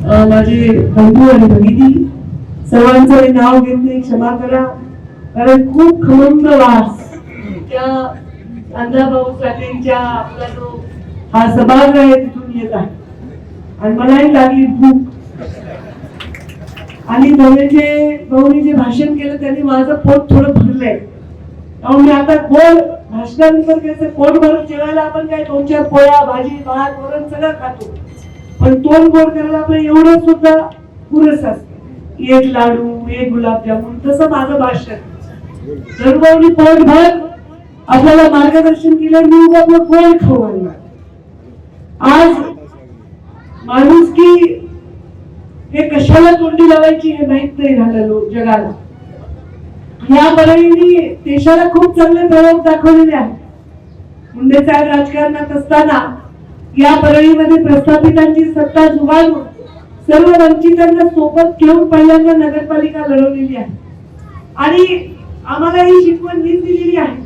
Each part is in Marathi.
माझे बंधू आणि भगिनी, सर्वांचं नाव घेत नाही, क्षमा करा, कारण खूप खमंग वास त्या अण्णाभाऊ साठेंच्या आपला जो हा सभागृह आहे तिथून येत आहे आणि मलाही लागली भूक. आणि भाऊनी जे भाषण केलं त्यांनी माझं पोट थोडं भरलंय. मी आता गोड भाषणानंतर कसं पोट भरून जेवायला आपण काय 2-4 पोळ्या, भाजी, भात, वरण सगळं खातो, पण तोंड गोड करायला आपलं एवढं सुद्धा पुरेस असतं. एक लाडू, एक गुलाबजामुन, तसं माझं भाषण. भाऊनी पोटभर आपल्याला मार्गदर्शन केलं. मी आपलं गोड खाऊ आणलं. आज माणुसकी हे कशाला तोंडी लावायची हे माहित नाही झालं जगाला. या परळीने देशाला खूप चांगले प्रयोग दाखवलेले आहेत. मुंडे साहेब राजकारणात असताना या परळीमध्ये प्रस्थापितांची सत्ता जुगारून सर्व वंचितांना सोबत घेऊन पहिल्यांदा नगरपालिका लढवलेली आहे. आणि आम्हाला ही शिकवण हीच दिलेली आहे.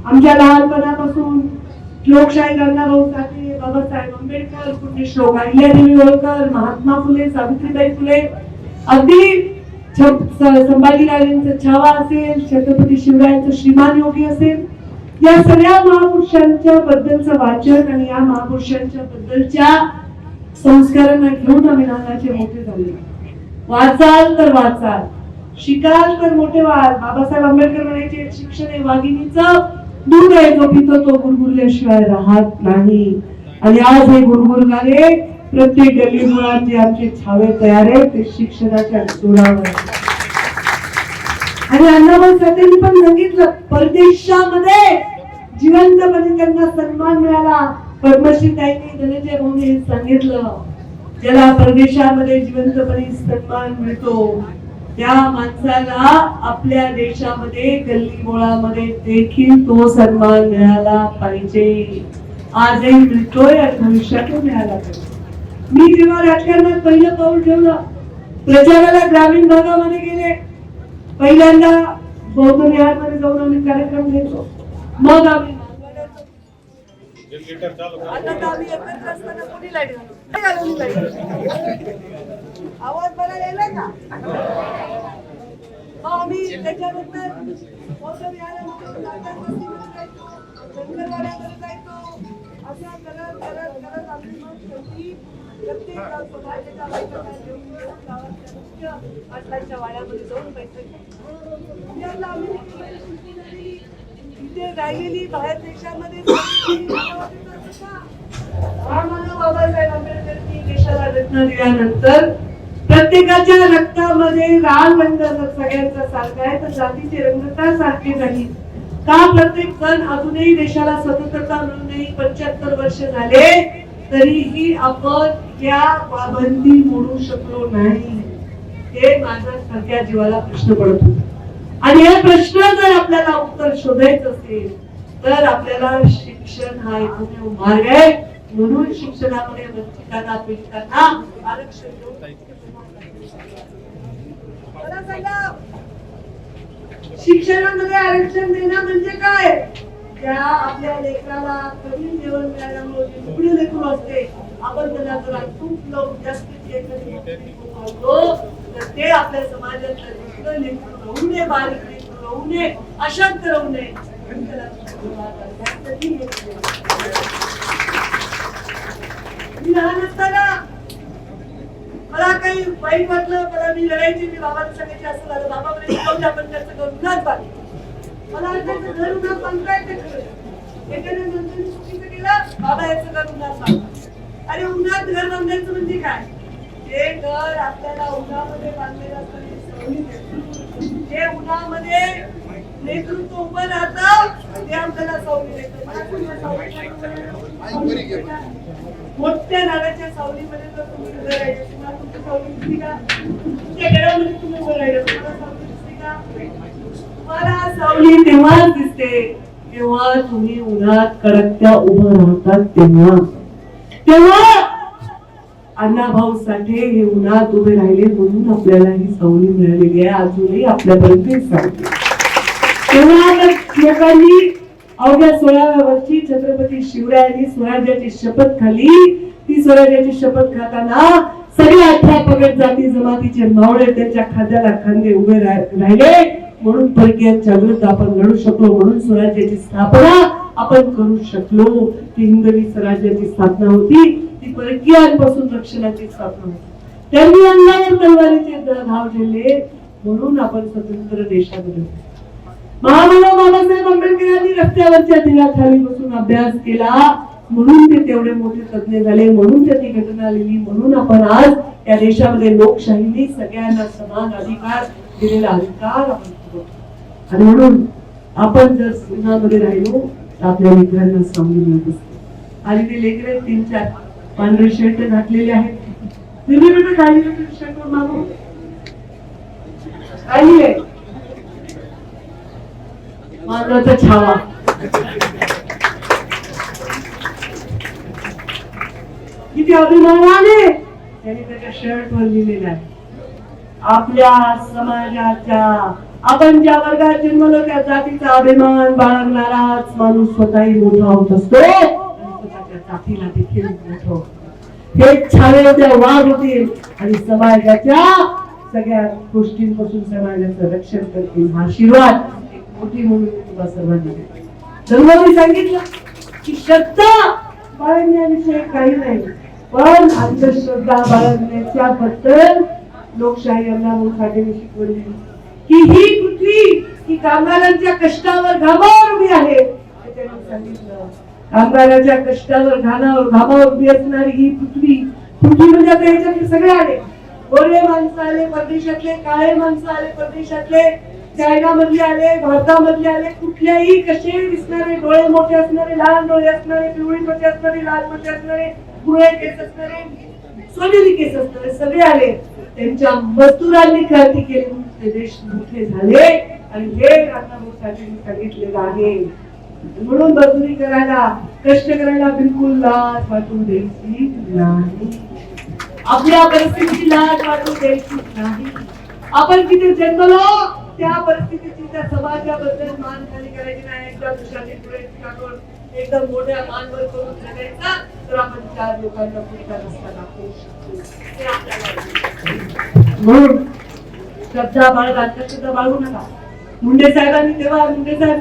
आमच्या लहानपणापासून लोकशाही अण्णाभाऊ साठे, बाबासाहेब आंबेडकर, पुण्यश्लोक अहिल्यादेवी होळकर, महात्मा फुले, सावित्रीबाई फुले, अगदी संभाजीराजेंचा छावा असेल, छत्रपती शिवरायांचं श्रीमान योगी असेल, या सगळ्या महापुरुषांच्या बद्दलचं वाचन आणि या महापुरुषांच्या बद्दलच्या संस्कारांना घेऊन आम्ही लहानाचे मोठे झाले. वाचाल तर वाचाल, शिकाल तर मोठे व्हाल. बाबासाहेब आंबेडकर म्हणायचे, शिक्षण हे वाघिणीचं दूध आहे, जो पितो तो गुरगुरल्याशिवाय राहत नाही. आणि आज हे गुरगुरणारे प्रत्येक गल्ली मुळात जे आमचे छावे तयार आहेत ते शिक्षणाच्या जोरावर. आणि अण्णाभाऊ साठेंनी पण सांगितलं, परदेशामध्ये जिवंतपणे त्यांना सन्मान मिळाला. पद्मश्री ताईंनी, धनंजय भाऊंनी सांगितलं, ज्याला परदेशामध्ये जिवंतपणे सन्मान मिळतो त्या माणसाला आपल्या देशामध्ये गल्ली बोळामध्ये देखील तो सन्मान मिळाला पाहिजे. आजही मिळतोय आणि भविष्यातही मिळाला पाहिजे. मी जेव्हा राजकारणात पहिलं पाऊल ठेवलं, प्रचाराला ग्रामीण भागामध्ये गेले, पहिल्यांदा बौद्ध विहारमध्ये जाऊन आम्ही कार्यक्रम घेतो. मग आम्ही आवाज बघायला येलाय का? आम्ही त्याच्यानंतर बौद्ध विहारामध्ये जायचो. अशा करत करत करत आपली शेवटी प्रत्येक समाजाच्या बायकांना घेऊन गावाच्या आटलांच्या वाड्यामध्ये जाऊन बैठक इथे राहिलेली बाहेर देशामध्ये बाबासाहेब आंबेडकरांनी देशाला रत्न दिल्यानंतर प्रत्येकाच्या रक्तामध्ये लाल रंग सगळ्यांचा सारखा आहे, तर जातीचे रंग का सारखे नाही का? प्रत्येक जण अजूनही देशाला स्वतंत्रता मिळूनही 75 वर्ष झाले तरीही आपण या पाबंदी मोडू शकलो नाही. हे माझ्या सारख्या जीवाला प्रश्न पडत होता. आणि या प्रश्न जर आपल्याला उत्तर शोधायचं असेल तर आपल्याला शिक्षण हा एकमेव मार्ग आहे. म्हणून शिक्षणामध्ये वंचितांना, पीडितांना आरक्षण देऊन शिक्षणामध्ये आरक्षण देणं म्हणजे काय? त्या आपल्या लेकराला कमी जेवण मिळाल्यामुळे एवढे लेकरू असते, आपण त्याला जर खूप लोक जास्तीत तर ते आपल्या समाजातलं लेकरू राहू नये, बारीक लेकरू राहू नये, अशांत राहू नये. मी लहान असताना मला काही वाईट वाटलं, मला मी लढायची, मी बाबाला सांगायची असं झालं, बाबा म्हणजे आपण त्याचं घर उन्हात बांधलं. मला वाटायचं घर उन्हात बांधता येते खरं, एखाद्या नंतर चुकीचं केलं, बाबा याचं घर उन्हात बांधलं. अरे उन्हात घर बांधायचं म्हणजे काय? जे घर आपल्याला उन्हामध्ये बांधलेलं असतं, जे उन्हामध्ये नेतृत्व उभं राहतं ते आपल्याला सावली देतं. मोठ्या नागाच्या सावलीमध्ये जर तुम्ही उभं राहिलं, तुम्हाला तुमची सावली दिसली का? तुमच्या घरामध्ये तुम्ही उभं राहिलं, तुम्हाला सावली दिसली का? तुम्हाला सावली तेव्हाच दिसते जेव्हा तुम्ही उन्हात कडकत्या उभं राहतात. तेव्हा अण्णाभाऊ साठे हे उन्हात उभे राहिले म्हणून आपल्याला ही सावली मिळालेली आहे. अजूनही आपल्यापर्यंत सांगते. तेव्हा लोकांनी अवघ्या 16व्या वर्षी छत्रपती शिवरायांनी स्वराज्याची शपथ खाली. ती स्वराज्याची शपथ खाताना सगळे 18 पगड जाती जमातीचे मावळे त्यांच्या खांद्याला खांदे उभे राहिले, म्हणून परकीयांच्या विरुद्ध आपण लढू शकलो, म्हणून स्वराज्याची स्थापना आपण करू शकलो. ती हिंदवी स्वराज्याची स्थापना होती, ती परकीयांपासून रक्षणाची स्थापना होती. त्यांनी अंगावर तलवारीचे घाव झेलले, म्हणून आपण स्वतंत्र देशामध्ये. महामानव बाबासाहेब आंबेडकरांनी रस्त्यावरच्या दिव्याखाली बसून अभ्यास केला, म्हणून ते तेवढे मोठे तज्ञ झाले, म्हणून त्यांनी घटना लिहिली, म्हणून आपण आज या देशामध्ये लोकशाहीने सगळ्यांना समान अधिकार दिलेला अधिकार आपण. आणि म्हणून आपण जर सीमामध्ये राहिलो तर आपल्या लेकरांना समजून मिळत असते. आणि ते लेकरे 3-4 पांढरे शर्ट घातलेले आहेत. तुम्ही म्हणजे काही शर्ट मागू काही आहे माझा छावा. किती अभिमानाने त्यांनी त्याच्या शर्ट वर लिहिलेला आहे, आपल्या समाजाच्या, आपण ज्या वर्गात जन्मलो त्या जातीचा अभिमान बाळगणाराच माणूस स्वतःही मोठा होत असतो, स्वतःच्या जातीला देखील मोठं होतं. हे छावे उद्या वाढ होतील आणि समाजाच्या सगळ्या गोष्टींपासून समाजाचं रक्षण करतील. हा आशीर्वाद एक मोठी म्हणून तुम्हा सर्वांना देते. धर्माने सांगितलं की श्रद्धा बाळगण्याविषयी काही नाही, पण अंधश्रद्धा बाळगण्याच्या बद्दल लोकशाही अण्णाभाऊ साठेंनी शिकवली की ही पृथ्वी ही कामगारांच्या कष्टावर घामावर उभी आहे. त्यांनी सांगितलं कामगाराच्या कष्टावर घामावर उभी असणारी ही पृथ्वी म्हणजे आता याच्यातले सगळे आले, गोरे माणसं आले परदेशातले, काळे माणसं आले परदेशातले, चायना मधले आले, भारतामधले आले, कुठल्याही कसे दिसणारे, डोळे मोठे असणारे, लाल डोळे असणारे, पिवळी त्वचा असणारे, लाल त्वचा असणारे, कुरळे केस असणारे, सोनेरी केस असणारे सगळे आले. त्यांच्या मजदुरांनी क्रांती केली, ते देश मोठे झाले. आणि हे अण्णाभाऊ साठेंनी सांगितलेलं आहे. म्हणून मजुरी करायला, कष्ट करायला बिलकुल लाज वाटू द्यायची नाही. आपल्या परिस्थितीची लाज वाटू द्यायची नाही. आपण तिथे जन्मलो त्या परिस्थितीची, त्या समाजाबद्दल मान खाली करायची नाही. एकदा दुसऱ्याचे पुढे टाकून एकदम मोठ्या मानवर करून जगायचा तर आपण 4 लोकांना पुढचा रस्ता दाखवू शकतो. ते आपल्याला म्हणून श्रद्धा बाळगा, अंधश्रद्धा बाळगू नका. मुंडे साहेबांनी तेव्हा मुंडे साहेब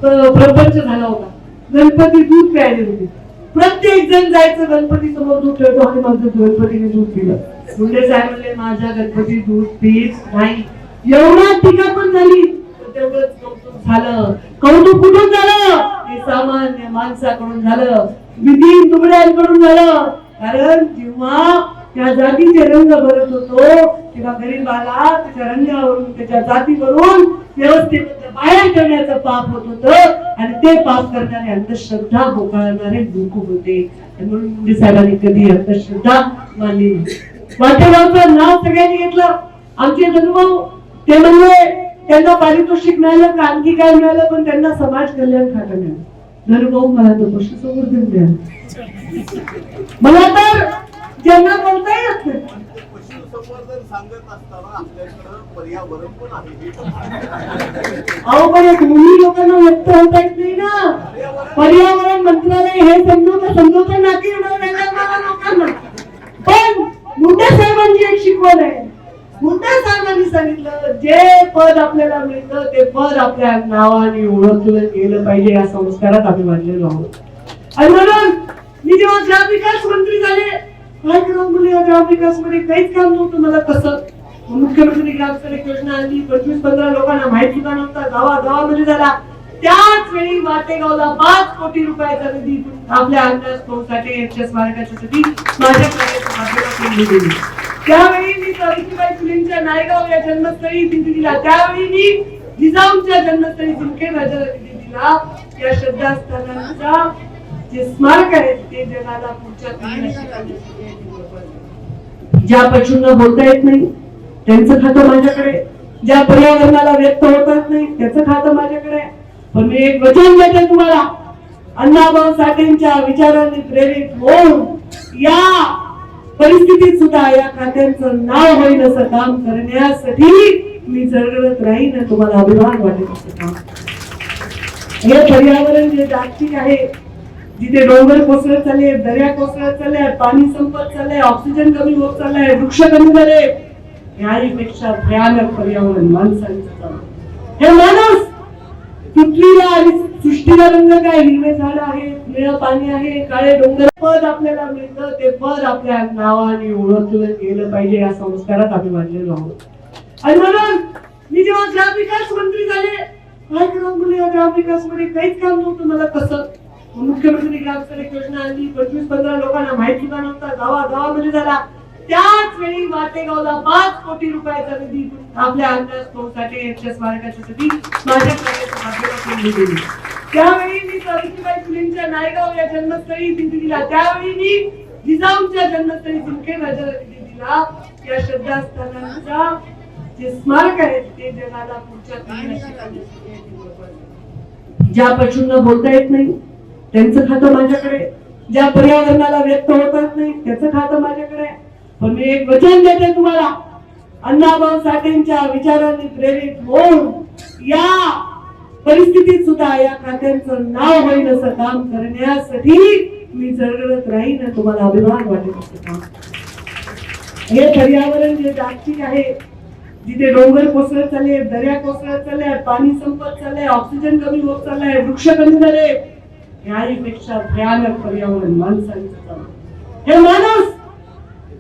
प्रपंच झाला होता. गणपती दूध प्यायले होते. प्रत्येक जण जायचं गणपती समोर दूध ठेवतो आणि माझं गणपतीने दूध पिलं. मुंडे साहेब म्हणले माझ्या गणपती दूध पीत नाही. एवढा टीका पण झाली, तेवढंच कौतुक झालं. कौतुक कुठून झालं? हे सामान्य माणसाकडून झालं, विधी तुकड्यांकडून झालं. कारण जेव्हा त्या जातीचे रंग भरत होतो तेव्हा गरीबाला त्याच्या रंगावरून, त्याच्या जातीवरून व्यवस्थेत बाहेर ठेवण्याचं पाप होत होतं. आणि ते पाप करणारे अंधश्रद्धा बोकाळणारे लोक होते. म्हणून मुंडे साहेबांनी कधी अंधश्रद्धा मानली नाही. वाटेगावचं नाव सगळ्यांनी घेतलं. आमचे धनुभाऊ ते म्हणले त्यांना पारितोषिक मिळालं का आणखी काय मिळालं, पण त्यांना समाज कल्याण खातं मिळालं. धनुभाऊ मला तर पशुसंवर्धन मिळालं. मला तर ज्यांना बोलता येत नाही पशुसंवर्धन सांगत असताना आपल्याकडे पर्यावरण पण आहे. अहो पण एक मुली लोकांना व्यक्त होता येत नाही ना. पर्यावरण मंत्रालय हे समजवतं ना की लोकांना. पण मुंडे साहेबांची एक शिकवण आहे. मुंडे साहेबांनी सांगितलं जे पद आपल्याला मिळतं ते पद आपल्या नावाने ओळखलं गेलं पाहिजे. या संस्कारात आम्ही वाढलेलो आहोत. आणि म्हणून मी जेव्हा ग्रामविकास मंत्री झाले, काय करावं मुली या ग्रामविकास मध्ये काहीच काम नव्हतं मला. कसं मुख्यमंत्री ग्रामसडक योजना आणली, 25-15 लोकांना माहित सुद्धा नव्हता, गावागावामध्ये झाला. त्याच वेळी वाटेगावला 5 कोटी रुपयाचा निधी आपल्या अण्णाभाऊ साठे यांच्या स्मारकासाठी माझ्या माध्यमातून दिली. त्यावेळी मी सावित्रीबाई फुलेंच्या नायगाव या जन्मस्थळी निधी दिला. त्यावेळी मी जिजाऊंच्या जन्मस्थळी जिंके राजाला निधी दिला. या श्रद्धास्थानांचा जे स्मारक आहे ते जगाला पुढच्या पिढीला शिकवण्यासाठी. ज्या पशूंना बोलता येत नाही त्यांचं खातं माझ्याकडे, ज्या पर्यावरणाला व्यक्त होतात नाही त्याचं खातं माझ्याकडे. पण मी एक वचन देते तुम्हाला, अण्णाभाऊ साठेंच्या विचारांनी प्रेरित होऊन या परिस्थितीत सुद्धा या खात्यांचं नाव होईल असं काम करण्यासाठी मी जरगडत राहीन. तुम्हाला अभिमान वाटेल असं काम. हे पर्यावरण जे जागतिक आहे जिथे डोंगर कोसळत चालले, दर्या कोसळत चालल्या, पाणी संपत चाललंय, ऑक्सिजन कमी होत चाललाय, वृक्ष कमी झाले, याहीपेक्षा भयानक पर्यावरण माणसांचं चालू. हे माणूस पृथ्वीला आणि सृष्टीला रंग काय, हिरवे झाड आहे, निळं पाणी आहे, काळे डोंगर, पद आपल्याला मिळतं, ते पद आपल्या नावाने ओळखलं गेलं पाहिजे, या संस्कारात आम्ही बांधलेलो आहोत. आणि म्हणून मी जेव्हा ग्रामविकास मंत्री झाले, काय करा मुले ग्रामविकास मध्ये काहीच काम नव्हतं मला. कसं मुख्यमंत्री ग्रामसडक योजना आणली, 25-15 लोकांना माहिती सुद्धा नव्हता, गावागावामध्ये झाला. त्याच वेळी वाटेगावला 5 कोटी रुपयाचा निधी आपल्या अंदाज पोहोचसाठी यांच्या स्मारकासाठी माझ्या कार्याच्या माध्यमातून दिली. त्यावेळी मी सावित्रीबाई फुलेंच्या नायगाव या जन्मस्थळी निधी दिला. त्यावेळी मी जिजाऊंच्या जन्मस्थळी जिंके राजाला निधी दिला. या श्रद्धास्थानांचा जे स्मारक आहे ते जगाला पुढच्या पिढीला ज्या पशूंना बोलता येत नाही त्यांचं खातं माझ्याकडे, ज्या पर्यावरणाला व्यक्त होतात नाही त्याचं खातं माझ्याकडे. पण मी एक वचन देते तुम्हाला, अण्णाभाऊ साठेंच्या विचारांनी प्रेरित होऊन या परिस्थितीत सुद्धा या खात्यांचं नाव होईल असं काम करण्यासाठी मी जरगडत राहीन. तुम्हाला अभिमान वाटेल असं काम. हे पर्यावरण जे जागतिक आहे, जिथे डोंगर कोसळत चालले, दर्या कोसळत चालल्या, पाणी संपत चाललंय, ऑक्सिजन कमी होत चाललाय, वृक्ष कमी झाले, याहीपेक्षा भयानक पर्यावरण माणसांचं चालू. हे माणूस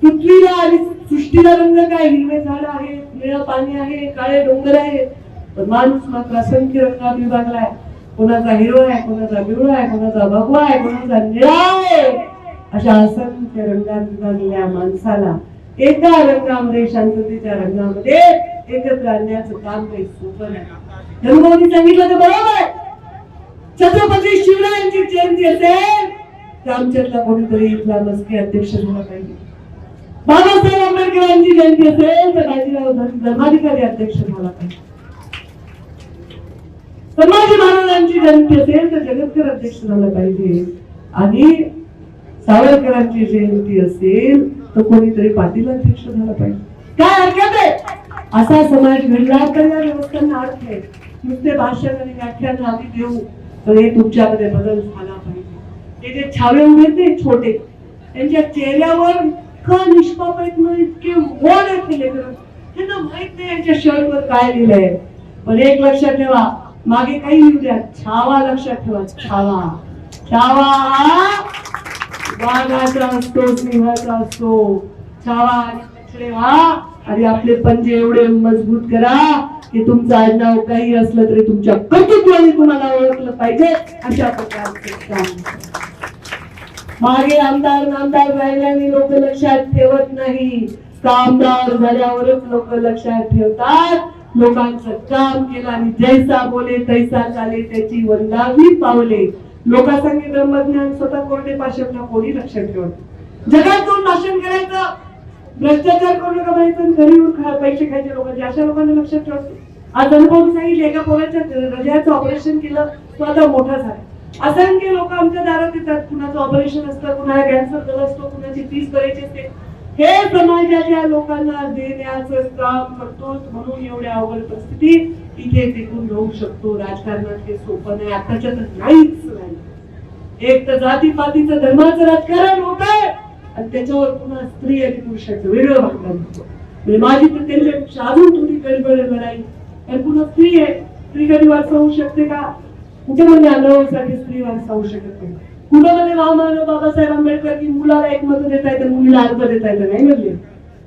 पृथ्वीला आणि सृष्टीला रंग काय, हिरवे झाड आहे, निळं पाणी आहे, काळे डोंगर आहे, पण माणूस मात्र असंख्य रंगात विभागलाय. कोणाचा हिरवा आहे, कोणाचा पिवळा आहे, कोणाचा भगवा आहे, कोणाचा निळा आहे. अशा असंख्य रंगात विभागलेल्या माणसाला एका रंगामध्ये, शांततेच्या रंगामध्ये एकत्र आणण्याचं काम काही सोपं नाही. धर्मोनी सांगितलं ते बरोबर. छत्रपती शिवरायांची जयंती असेल तर आमच्यातला कोणीतरी इथला मस्के अध्यक्ष झाला पाहिजे. बाबासाहेब आंबेडकरांची जयंती असेल तर बाजीराव धर्माधिकारी अध्यक्ष झाला पाहिजे. संभाजी महाराजांची जयंती असेल तर जगतकर अध्यक्ष झाला पाहिजे. आणि सावरकरांची जयंती असेल तर कोणीतरी पाटील अध्यक्ष झाला पाहिजे. काय हरकत आहे? असा समाज घडला तर या व्यवस्थांना अर्थ आहे. नुसते भाषण आणि व्याख्यान आम्ही देऊ तर हे तुमच्यामध्ये बदल झाला पाहिजे. ते जे छावे उभे ते छोटे, त्यांच्या चेहऱ्यावर इतकं निष्पाप आहेत ना, इतके मोड आहेत लेकरं, त्यांना माहित नाही यांच्या शर्टवर काय लिहिलंय. पण एक लक्षात ठेवा, मागे काही लिहू द्या, छावा लक्षात ठेवा. छावा छावा हा वाघाचा असतो, सिंहाचा असतो. छावा आणि पछडे व्हा आणि आपले पंजे एवढे मजबूत करा की तुमचं आडनाव काही असलं तरी तुमच्या कर्तृत्वाने तुम्हाला ओळखलं पाहिजे. अशा प्रकारचे काम. मागे आमदार नामदार राहिल्याने लोक लक्षात ठेवत नाही, कामदार झाल्यावरच लोक लक्षात ठेवतात. लोकांचं काम केलं आणि जैसा बोले तैसा चाले, त्याची वंदावी पावले. लोकांसंगे ब्रह्मज्ञान स्वतः कोरडे पाषाण कोणी लक्षात ठेवत. जगात जाऊन भाषण करायचं, भ्रष्टाचार करून कमायचं, घरी येऊन पैसे खायचे लोकांचे, अशा लोकांना लक्षात ठेवतो. आज अनुभव सांगितले, एका पोराच्या हृदयाचं ऑपरेशन केलं, तो आता मोठा झाला. असंख्य लोक आमच्या दारात येतात, कुणाचं ऑपरेशन असतं, कुणाला कॅन्सर झाला असतो, कुणाची फीस भरायची असते. हे समाजाच्या लोकांना देण्याचं काम करतो. म्हणून एवढ्या अवघड परिस्थिती इथे टिकून राहू शकतो. राजकारणात हे सोपं नाही, आताच्या तर नाहीच नाही. एक तर जातीपातीचं धर्माचं राजकारण होत आहे आणि त्याच्यावर पुन्हा स्त्री आणि पुरुषाचं वेगळं वागणं होतं. म्हणजे माझी तर त्यांच्यापेक्षा अजून थोडी गडबड लढाई. आणि पुन्हा स्त्री आहे, स्त्री कधी वारसा होऊ शकते का? कुठे म्हणजे अनुभवासाठी स्त्री वारसा होऊ शकत नाही. कुठं म्हणजे महामानव बाबासाहेब आंबेडकर की मुलाला एक मत देता येतं, मुलीला अर्ध देता येतं नाही म्हणले.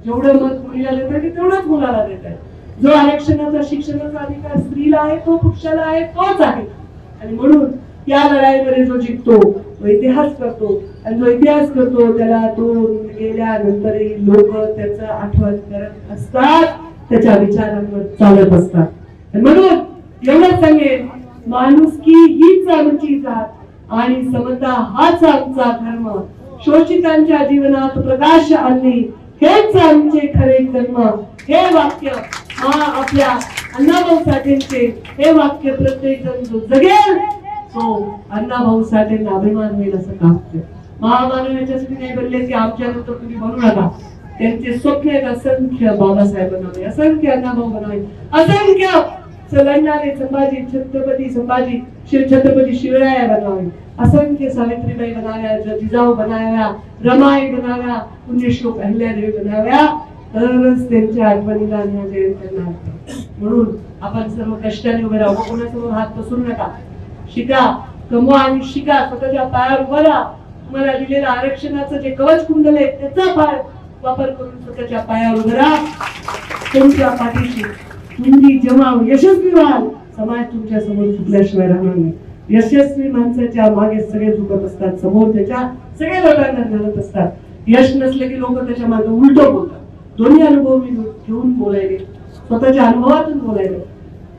जेवढं मत मुलीला देता येते तेवढंच मुलाला देता येतं. जो आरक्षणाचा शिक्षणाचा अधिकार स्त्रीला आहे तो पुरुषाला आहे तोच आहे. आणि म्हणून या लढाईमध्ये जो जिंकतो तो इतिहास करतो. आणि जो इतिहास करतो त्याला तो गेल्यानंतरही लोक त्याचं आठवण करत असतात, त्याच्या विचारांवर चालत असतात. आणि म्हणून एवढंच सांगेन, माणुसकी हीच आमची जात आणि समता हाच आमचा धर्म. शोषितांच्या जीवनात प्रकाश आणणे हेच आमचे खरे कर्म. हे वाक्य आपल्या अण्णाभाऊ साठेंचे, हे वाक्य प्रत्येक जण जो जगेल तो अण्णाभाऊ साठेंना अभिमान होईल असं काम केलं. महामानव याच्यासाठी नाही बनले की आमच्यानंतर तुम्ही बनू नका. त्यांचे स्वप्न आहेत असंख्य बाबासाहेब बनावे, असंख्य अण्णाभाऊ बनावे, असंख्य लढणारे संभाजी छत्रपती संभाजी छत्रपती शिवराया बनावे, असंख्य सावित्रीबाई बनाव्या, जिजाऊ बनाव्या, रमाई बनाव्या, पुण्यश्लोक अहिल्यादेवी बनाव्या, तरच त्यांच्या आठवणीला न्याय जयंत्यांना अर्थ. म्हणून आपण सर्व कष्टाने उभे राहू, कोणासमोर हात पसरू नका, शिका, कमवा आणि शिका, स्वतःच्या पायावर उभं राहा. तुम्हाला दिलेलं आरक्षणाचं जे कवच कुंडल आहे त्याचा वापर करून स्वतःच्या पायावर उभं राहा. तुमच्या पाठीशी तुम्ही जेव्हा यशस्वी व्हाल, समाज तुमच्या समोर झुकल्याशिवाय राहणार नाही. यशस्वी माणसाच्या मागे सगळे झुकत असतात, समोर त्याच्या सगळे लोकांना घालत असतात. यश नसले की लोक त्याच्या मागे उलट बोलतात. दोन्ही अनुभव मी घेऊन बोलायले, स्वतःच्या अनुभवातून बोलायले.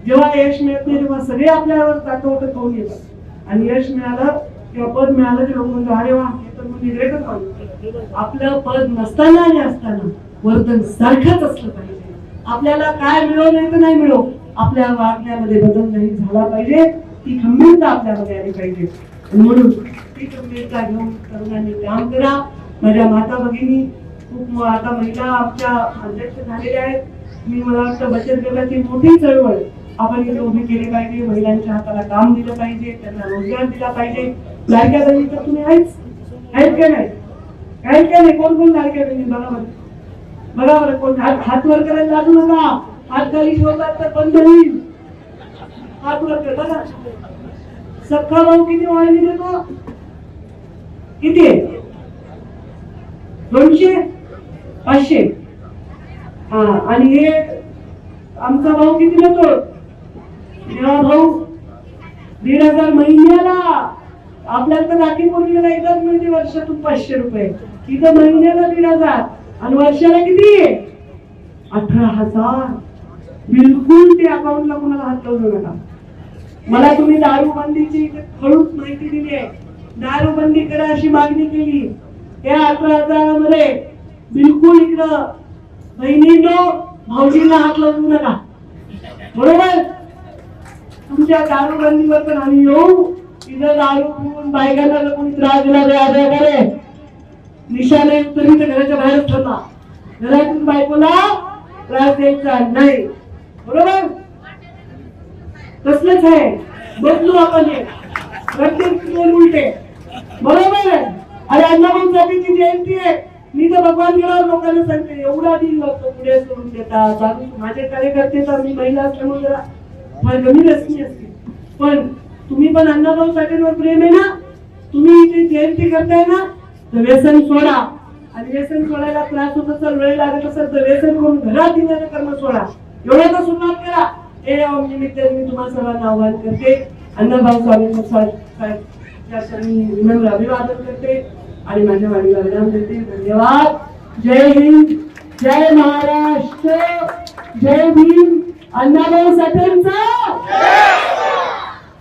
जेव्हा यश मिळत नाही तेव्हा सगळे आपल्यावर ताकवट करून येतात, आणि यश मिळालं किंवा पद मिळालं की लोक म्हणतात अरे वा, हे तर म्हणजे ग्रेटच माणूस. आपलं पद नसताना आणि असताना वर्तन सारखंच असलं पाहिजे. आपल्याला काय मिळो नाही तर नाही मिळो, आपल्या वागण्यामध्ये बदल नाही झाला पाहिजे, ती खंबीरता आपल्यामध्ये आली पाहिजे. म्हणून ती खंबीरता घेऊन तरुणांनी काम करा. माझ्या माता भगिनी खूप आता महिला आमच्या अध्यक्ष झालेल्या आहेत. मी मला वाटतं बचत गटाची मोठी चळवळ आपण इथे उभी केली पाहिजे. महिलांच्या हाताला काम दिलं पाहिजे, त्यांना रोजगार दिला पाहिजे. लाडक्या बहिणी तर तुम्ही आहेत का नाही? आहेत का नाही? कोण कोण लाडक्या बहिणी? बघा बरं, कोण हात वर करायला लागू नका. हात खाली ठेवतात तर बंद होईल. हात वर कर. बघा, सख्खा भाऊ किती वाढली देतो? किती? 200 500. हा, आणि हे आमचा भाऊ किती देतो? देवा भाऊ 1,500 महिन्याला. आपल्याला तर राखी पौर्णिमेला एकदाच मिळते वर्षातून 500 रुपये. इथं महिन्याला 1,500 आणि वर्षाला किती? 18,000. बिलकुल ते अकाउंटला कोणाला हात लावू नका. मला तुम्ही दारूबंदीची खडूस माहिती दिली आहे. दारूबंदी करा अशी मागणी केली. या 18,000 मध्ये बिलकुल इकडं बहिणींनो भाऊजींना हात लावू नका, बरोबर? तुमच्या दारूबंदीवर पण आम्ही येऊ. इथं दारू पिऊन बायकांना कोणी त्रास दिला करे निशाने तरी तर घराच्या बाहेरच ठरला. घरातून बायकोला त्रास द्यायचा नाही, बरोबर? तसलंच आहे. बदलू आपण हे प्रत्येक उलटे, बरोबर आहे? अरे अण्णाभाऊ साठेची जयंती आहे. मी तर भगवान गेल्यावर लोकांना सांगते एवढा दिन लोक पुढे सोडून देतात. माझे कार्यकर्ते तर मी महिला असल्यामुळे जरा फार कमी रसमी असते, पण तुम्ही पण अण्णाभाऊ साठेंवर प्रेम आहे ना? तुम्ही इथे जयंती करताय ना, तर व्यसन सोडा. आणि व्यसन सोडायला त्रास होत असेल, वेळ लागत असेल तर व्यसन करून घरात येणारे कर्म सोडा. एवढं तर सुरुवात करा. हे निमित्ताने मी तुम्हाला सर्वांना आवाहन करते. अण्णाभाऊ साठेंचा मी विनम्र अभिवादन करते आणि माझ्या वाणीला विराम देते. धन्यवाद. जय हिंद, जय महाराष्ट्र, जय भीम. अण्णाभाऊ साठेंचा